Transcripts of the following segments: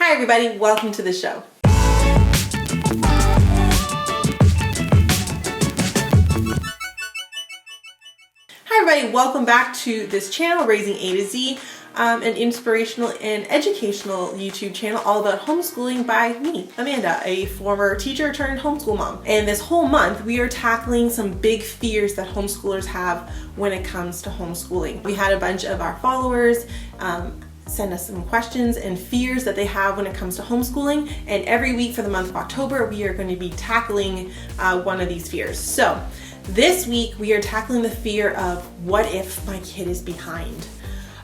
Hi everybody, welcome to the show. Hi everybody, welcome back to this channel, Raising A to Z, an inspirational and educational YouTube channel all about homeschooling by me, Amanda, a former teacher turned homeschool mom. And this whole month we are tackling some big fears that homeschoolers have when it comes to homeschooling. We had a bunch of our followers send us some questions and fears that they have when it comes to homeschooling, and every week for the month of October we are going to be tackling one of these fears. So this week we are tackling the fear of what if my kid is behind?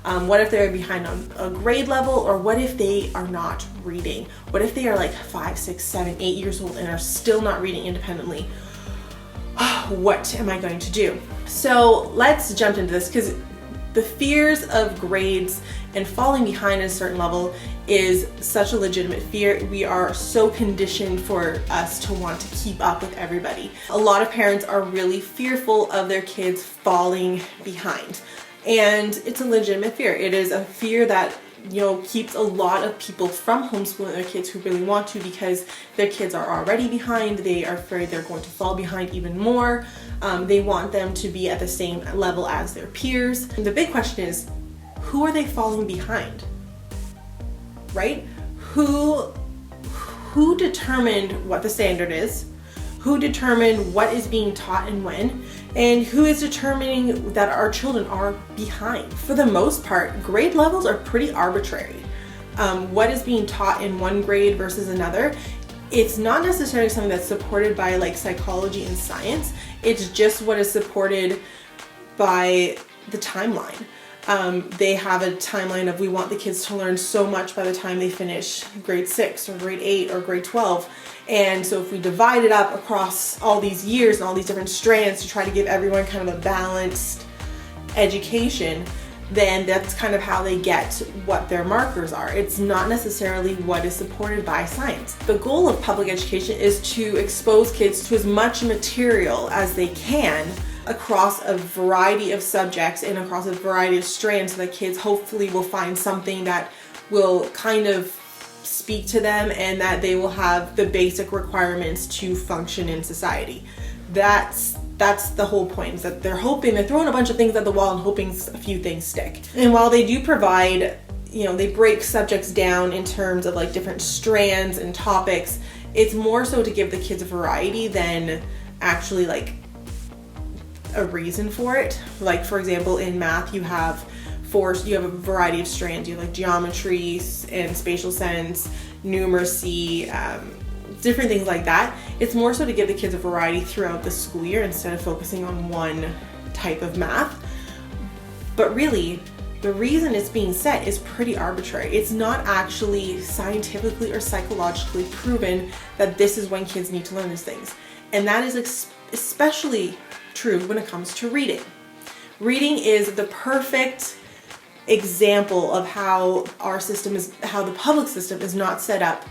What if they're behind on a grade level, or what if they are not reading? What if they are like 5, 6, 7, 8 years old and are still not reading independently? What am I going to do? So let's jump into this, because the fears of grades and falling behind at a certain level is such a legitimate fear. We are so conditioned for us to want to keep up with everybody. A lot of parents are really fearful of their kids falling behind. And it's a legitimate fear. It is a fear that, keeps a lot of people from homeschooling their kids who really want to, because their kids are already behind. They are afraid they're going to fall behind even more. They want them to be at the same level as their peers. And the big question is, who are they falling behind? Right? Who determined what the standard is? Who determined what is being taught and when? And who is determining that our children are behind? For the most part, grade levels are pretty arbitrary. What is being taught in one grade versus another, it's not necessarily something that's supported by like psychology and science. It's just what is supported by the timeline. They have a timeline of, we want the kids to learn so much by the time they finish grade 6 or grade 8 or grade 12. And so if we divide it up across all these years and all these different strands to try to give everyone kind of a balanced education, then that's kind of how they get what their markers are. It's not necessarily what is supported by science. The goal of public education is to expose kids to as much material as they can across a variety of subjects and across a variety of strands, so that kids hopefully will find something that will kind of speak to them and that they will have the basic requirements to function in society. That's the whole point, is that they're throwing a bunch of things at the wall and hoping a few things stick. And while they do provide, they break subjects down in terms of like different strands and topics, it's more so to give the kids a variety than actually like a reason for it. Like for example, in math you have a variety of strands. You have like geometry and spatial sense, numeracy, different things like that. It's more so to give the kids a variety throughout the school year instead of focusing on one type of math. But really, the reason it's being set is pretty arbitrary. It's not actually scientifically or psychologically proven that this is when kids need to learn these things. And that is especially true when it comes to reading. Reading is the perfect example of how the public system is not set up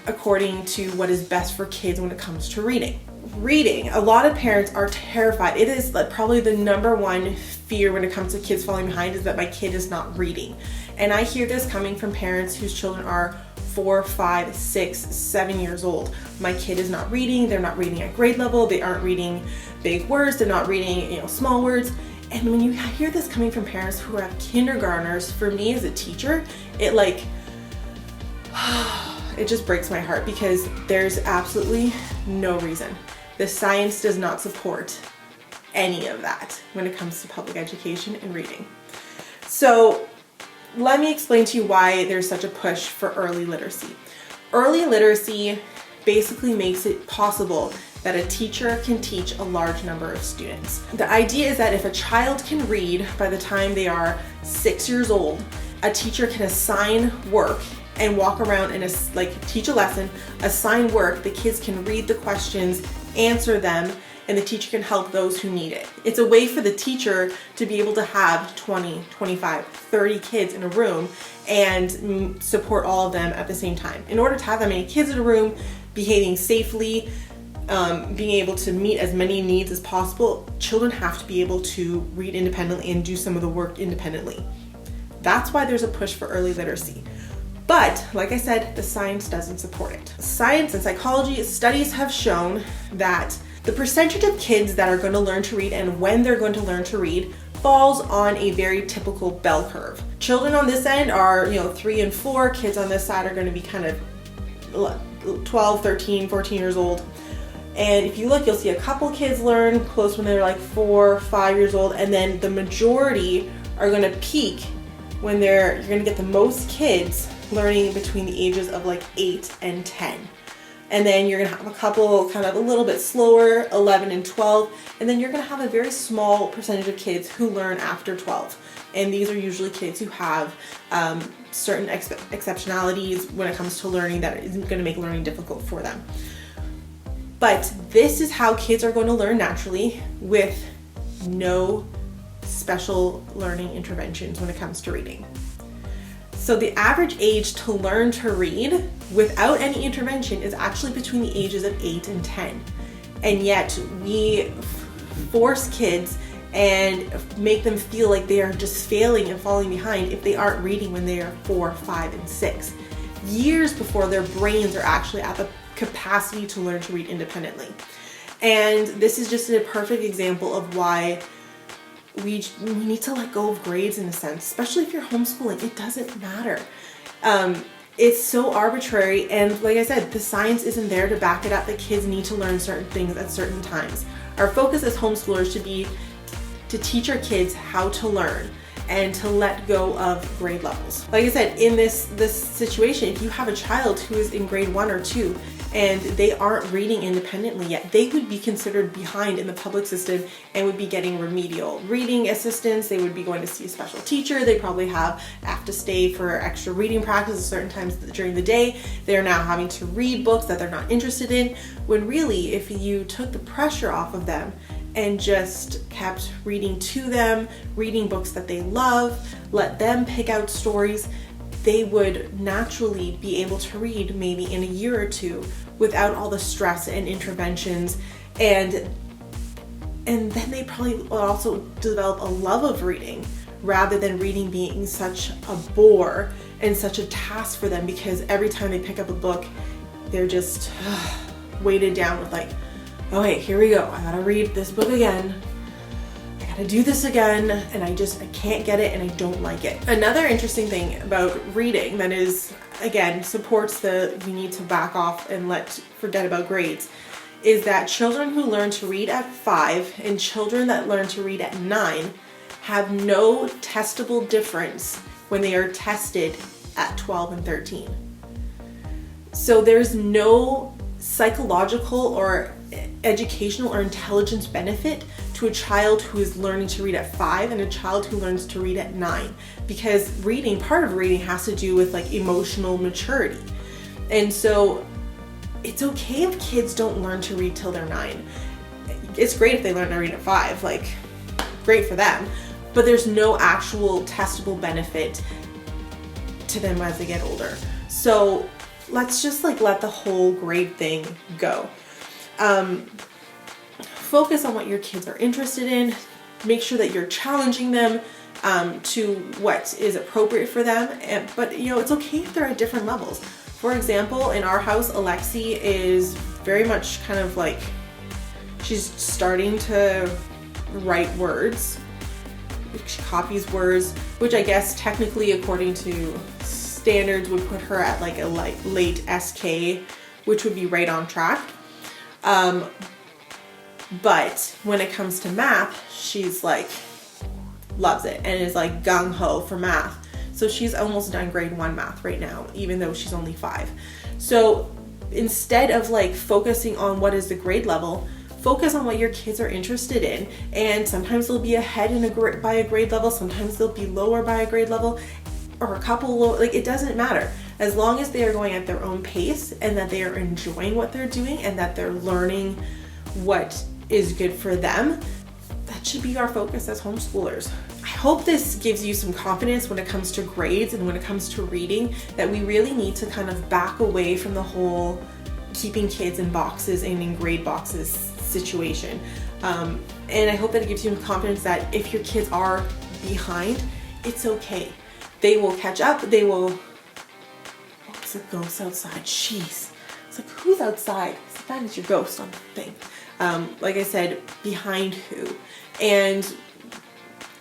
according to what is best for kids when it comes to reading. Reading, a lot of parents are terrified. It is like probably the number one fear when it comes to kids falling behind, is that my kid is not reading. And I hear this coming from parents whose children are 4, 5, 6, 7 years old. My kid is not reading. They're not reading at grade level. They aren't reading big words. They're not reading, small words. And when you hear this coming from parents who are kindergartners, for me as a teacher, it just breaks my heart, because there's absolutely no reason. The science does not support any of that when it comes to public education and reading. So let me explain to you why there's such a push for early literacy. Early literacy basically makes it possible that a teacher can teach a large number of students. The idea is that if a child can read by the time they are 6 years old, a teacher can assign work and walk around and teach a lesson, assign work, the kids can read the questions, answer them, and the teacher can help those who need it. It's a way for the teacher to be able to have 20, 25, 30 kids in a room and support all of them at the same time. In order to have that many kids in a room, behaving safely, being able to meet as many needs as possible, children have to be able to read independently and do some of the work independently. That's why there's a push for early literacy. But like I said, the science doesn't support it. Science and psychology studies have shown that the percentage of kids that are going to learn to read and when they're going to learn to read falls on a very typical bell curve. Children on this end are, 3 and 4. Kids on this side are going to be kind of 12, 13, 14 years old. And if you look, you'll see a couple kids learn close when they're like 4, 5 years old, and then the majority are going to peak when you're going to get the most kids learning between the ages of like 8 and 10. And then you're going to have a couple kind of a little bit slower, 11 and 12. And then you're going to have a very small percentage of kids who learn after 12. And these are usually kids who have certain exceptionalities when it comes to learning that isn't going to make learning difficult for them. But this is how kids are going to learn naturally with no special learning interventions when it comes to reading. So the average age to learn to read without any intervention is actually between the ages of 8 and 10. And yet we force kids and make them feel like they are just failing and falling behind if they aren't reading when they are 4, 5, and 6, years before their brains are actually at the capacity to learn to read independently. And this is just a perfect example of why we need to let go of grades in a sense, especially if you're homeschooling. It doesn't matter. It's so arbitrary, and like I said, the science isn't there to back it up that kids need to learn certain things at certain times. Our focus as homeschoolers should be to teach our kids how to learn and to let go of grade levels. Like I said, in this situation, if you have a child who is in grade 1 or 2 and they aren't reading independently yet, they would be considered behind in the public system and would be getting remedial reading assistance. They would be going to see a special teacher. They probably have to stay for extra reading practice at certain times during the day. They're now having to read books that they're not interested in, when really, if you took the pressure off of them and just kept reading to them, reading books that they love, let them pick out stories, they would naturally be able to read maybe in a year or 2 without all the stress and interventions. And then they probably will also develop a love of reading rather than reading being such a bore and such a task for them, because every time they pick up a book, they're just weighted down with like, okay, here we go. I gotta read this book again. I gotta do this again, and I can't get it, and I don't like it. Another interesting thing about reading that is, again, supports we need to back off and forget about grades, is that children who learn to read at 5 and children that learn to read at 9 have no testable difference when they are tested at 12 and 13. So there's no psychological or educational or intelligence benefit to a child who is learning to read at 5 and a child who learns to read at 9, because part of reading has to do with like emotional maturity. And so it's okay if kids don't learn to read till they're 9. It's great if they learn to read at 5, like great for them, but there's no actual testable benefit to them as they get older. So let's just let the whole grade thing go. Focus on what your kids are interested in. Make sure that you're challenging them to what is appropriate for them. But it's okay if they're at different levels. For example, in our house, Alexi is very much kind of like, she's starting to write words. She copies words, which I guess technically, according to standards, would put her at like a late SK, which would be right on track. But when it comes to math, she's like, loves it and is like gung-ho for math. So she's almost done grade 1 math right now, even though she's only 5. So instead of focusing on what is the grade level, focus on what your kids are interested in. And sometimes they'll be ahead by a grade level, sometimes they'll be lower by a grade level, or a couple low, it doesn't matter. As long as they are going at their own pace and that they are enjoying what they're doing and that they're learning what is good for them, that should be our focus as homeschoolers. I hope this gives you some confidence when it comes to grades and when it comes to reading, that we really need to kind of back away from the whole keeping kids in boxes and in grade boxes situation. And I hope that it gives you confidence that if your kids are behind, it's okay. They will catch up. They will a ghost outside. Jeez. It's like, who's outside? That is your ghost on the thing. Like I said, behind who. And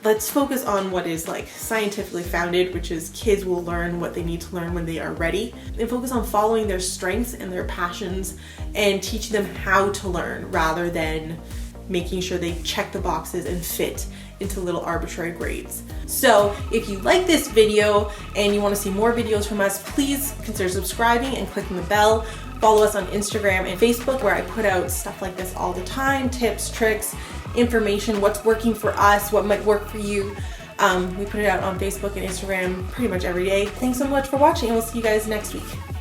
let's focus on what is like scientifically founded, which is kids will learn what they need to learn when they are ready, and focus on following their strengths and their passions and teaching them how to learn rather than making sure they check the boxes and fit into little arbitrary grades. So if you like this video and you want to see more videos from us, please consider subscribing and clicking the bell. Follow us on Instagram and Facebook, where I put out stuff like this all the time, tips, tricks, information, what's working for us, what might work for you. We put it out on Facebook and Instagram pretty much every day. Thanks so much for watching, and we'll see you guys next week.